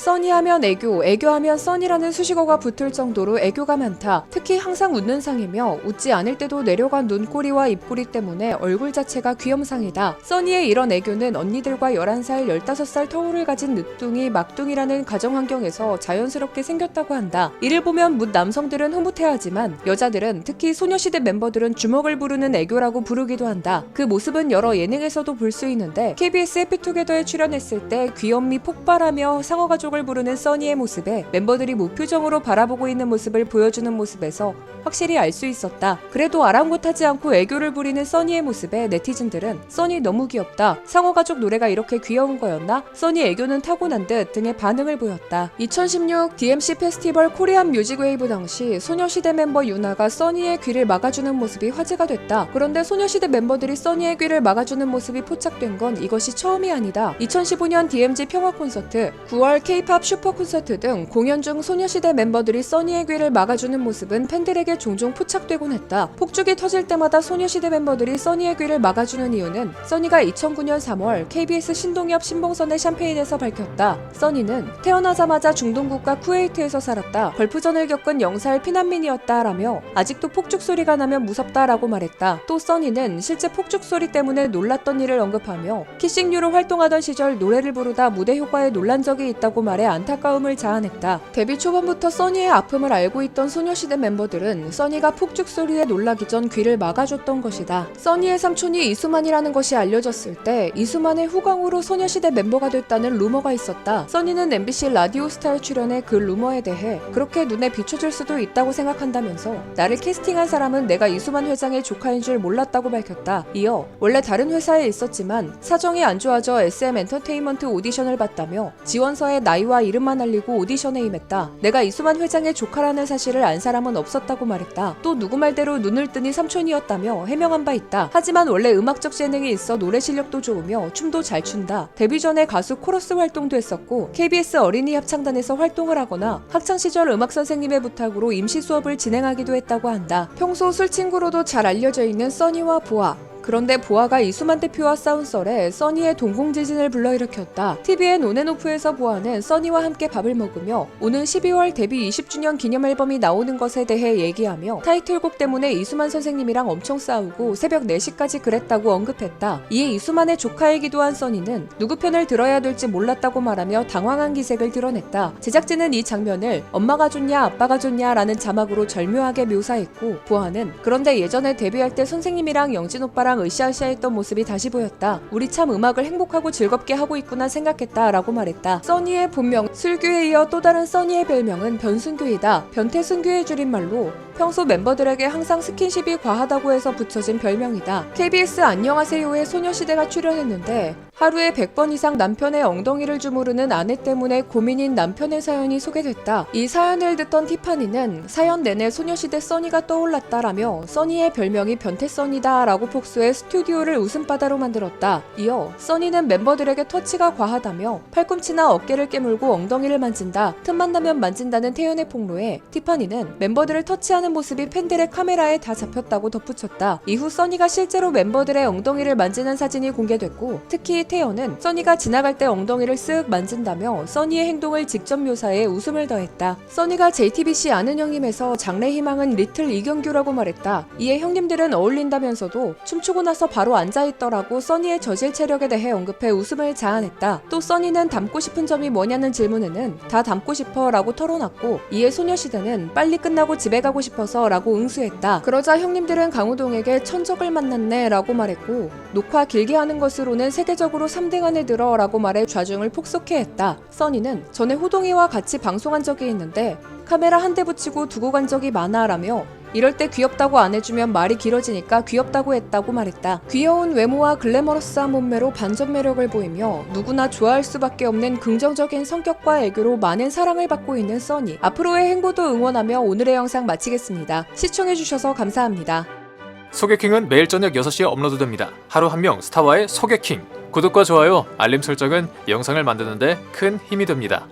써니하면 애교, 애교하면 써니라는 수식어가 붙을 정도로 애교가 많다. 특히 항상 웃는 상이며 웃지 않을 때도 내려간 눈꼬리와 입꼬리 때문에 얼굴 자체가 귀염상이다. 써니의 이런 애교는 언니들과 11살, 15살 터울을 가진 늦둥이, 막둥이라는 가정 환경에서 자연스럽게 생겼다고 한다. 이를 보면 묻 남성들은 흐뭇해하지만 여자들은, 특히 소녀시대 멤버들은 주먹을 부르는 애교라고 부르기도 한다. 그 모습은 여러 예능에서도 볼 수 있는데 KBS 해피투게더에 출연했을 때 귀염미 폭발하며 상어가족을 부르는 써니의 모습에 멤버들이 무표정으로 바라보고 있는 모습을 보여주는 모습에서 확실히 알 수 있었다. 그래도 아랑곳하지 않고 애교를 부리는 써니의 모습에 네티즌들은 써니 너무 귀엽다, 상어가족 노래가 이렇게 귀여운 거였나? 써니 애교는 타고난 듯 등의 반응을 보였다. 2016 DMC 페스티벌 코리안 뮤직웨이브 당시 소녀시대 멤버 유나가 써니의 귀를 막아주는 모습이 화제가 됐다. 그런데 소녀시대 멤버들이 써니의 귀를 막아주는 모습이 포착된 건 이것이 처음이 아니다. 2015년 DMZ 평화 콘서트, 9월 K-팝 슈퍼 콘서트 등 공연 중 소녀시대 멤버들이 써니의 귀를 막아주는 모습은 팬들에게 종종 포착되곤 했다. 폭죽이 터질 때마다 소녀시대 멤버들이 써니의 귀를 막아주는 이유는 써니가 2009년 3월 KBS 신동엽 신봉선의 샴페인에서 밝혔다. 써니는 태어나자마자 중동국가 쿠웨이트에서 살았다. 걸프전을 겪은 0살 피난민이었다 라며 아직도 폭죽 소리가 나면 무섭다라고 말했다. 또 써니는 실제 폭죽 소리 때문에 놀랐던 일을 언급하며 키싱유로 활동하던 시절 노래를 부르다 무대 효과에 놀란 적이 있다고 말해 안타까움을 자아냈다. 데뷔 초반부터 써니의 아픔을 알고 있던 소녀시대 멤버들은 써니가 폭죽 소리에 놀라기 전 귀를 막아줬던 것이다. 써니의 삼촌이 이수만이라는 것이 알려졌을 때 이수만의 후광으로 소녀시대 멤버가 됐다는 루머가 있었다. 써니는 MBC 라디오스타에 출연해 그 루머에 대해 그렇게 눈에 비춰질 수도 있다고 생각한다면서 나를 캐스팅한 사람은 내가 이수만 회장의 조카인 줄 몰랐다고 밝혔다. 이어 원래 다른 회사에 있었지만 사정이 안 좋아져 SM 엔터테인먼트 오디션을 봤다며 지원서에 나이와 이름만 알리고 오디션에 임했다. 내가 이수만 회장의 조카라는 사실을 안 사람은 없었다고 말했다. 또 누구 말대로 눈을 뜨니 삼촌이었다며 해명한 바 있다. 하지만 원래 음악적 재능이 있어 노래 실력도 좋으며 춤도 잘 춘다. 데뷔 전에 가수 코러스 활동도 했었고 KBS 어린이 합창단에서 활동을 하거나 학창시절 음악 선생님의 부탁으로 임시 수업을 진행하기도 했다고 한다. 평소 술친구로도 잘 알려져 있는 써니와 보아. 그런데 보아가 이수만 대표와 싸운 썰에 써니의 동공지진을 불러일으켰다. TVN 온앤오프에서 보아는 써니와 함께 밥을 먹으며 오는 12월 데뷔 20주년 기념 앨범이 나오는 것에 대해 얘기하며 타이틀곡 때문에 이수만 선생님이랑 엄청 싸우고 새벽 4시까지 그랬다고 언급했다. 이에 이수만의 조카이기도 한 써니는 누구 편을 들어야 될지 몰랐다고 말하며 당황한 기색을 드러냈다. 제작진은 이 장면을 엄마가 좋냐 아빠가 좋냐 라는 자막으로 절묘하게 묘사했고 보아는 그런데 예전에 데뷔할 때 선생님이랑 영진 오빠랑 으쌰으쌰했던 모습이 다시 보였다. 우리 참 음악을 행복하고 즐겁게 하고 있구나 생각했다 라고 말했다. 써니의 본명 슬규에 이어 또 다른 써니의 별명은 변순규이다. 변태순규의 줄임말로 평소 멤버들에게 항상 스킨십이 과하다고 해서 붙여진 별명이다. KBS 안녕하세요에 소녀시대가 출연했는데 하루에 100번 이상 남편의 엉덩이를 주무르는 아내 때문에 고민인 남편의 사연이 소개됐다. 이 사연을 듣던 티파니는 사연 내내 소녀시대 써니가 떠올랐다라며 써니의 별명이 변태써니다 라고 복수해 스튜디오를 웃음바다로 만들었다. 이어 써니는 멤버들에게 터치가 과하다며 팔꿈치나 어깨를 깨물고 엉덩이를 만진다, 틈만 나면 만진다는 태연의 폭로에 티파니는 멤버들을 터치하는 모습이 팬들의 카메라에 다 잡혔다고 덧붙였다. 이후 써니가 실제로 멤버들의 엉덩이를 만지는 사진이 공개됐고 특히 태연은 써니가 지나갈 때 엉덩이를 쓱 만진다며 써니의 행동을 직접 묘사해 웃음을 더했다. 써니가 JTBC 아는 형님에서 장래희망은 리틀 이경규라고 말했다. 이에 형님들은 어울린다면서도 춤추고 나서 바로 앉아있더라고 써니의 저질 체력에 대해 언급해 웃음을 자아냈다. 또 써니는 닮고 싶은 점이 뭐냐는 질문에는 다 닮고 싶어 라고 털어놨고 이에 소녀시대는 빨리 끝나고 집에 가고 싶어서 라고 응수했다. 그러자 형님들은 강호동에게 천적을 만났네 라고 말했고 녹화 길게 하는 것으로는 세계적으로 3등 안에 들어 라고 말해 좌중을 폭소케 했다. 써니는 전에 호동이와 같이 방송한 적이 있는데 카메라 한 대 붙이고 두고 간 적이 많아 라며 이럴 때 귀엽다고 안 해주면 말이 길어지니까 귀엽다고 했다고 말했다. 귀여운 외모와 글래머러스한 몸매로 반전 매력을 보이며 누구나 좋아할 수밖에 없는 긍정적인 성격과 애교로 많은 사랑을 받고 있는 써니. 앞으로의 행보도 응원하며 오늘의 영상 마치겠습니다. 시청해주셔서 감사합니다. 소개킹은 매일 저녁 6시에 업로드됩니다. 하루 한 명 스타와의 소개킹. 구독과 좋아요, 알림 설정은 영상을 만드는 데 큰 힘이 됩니다.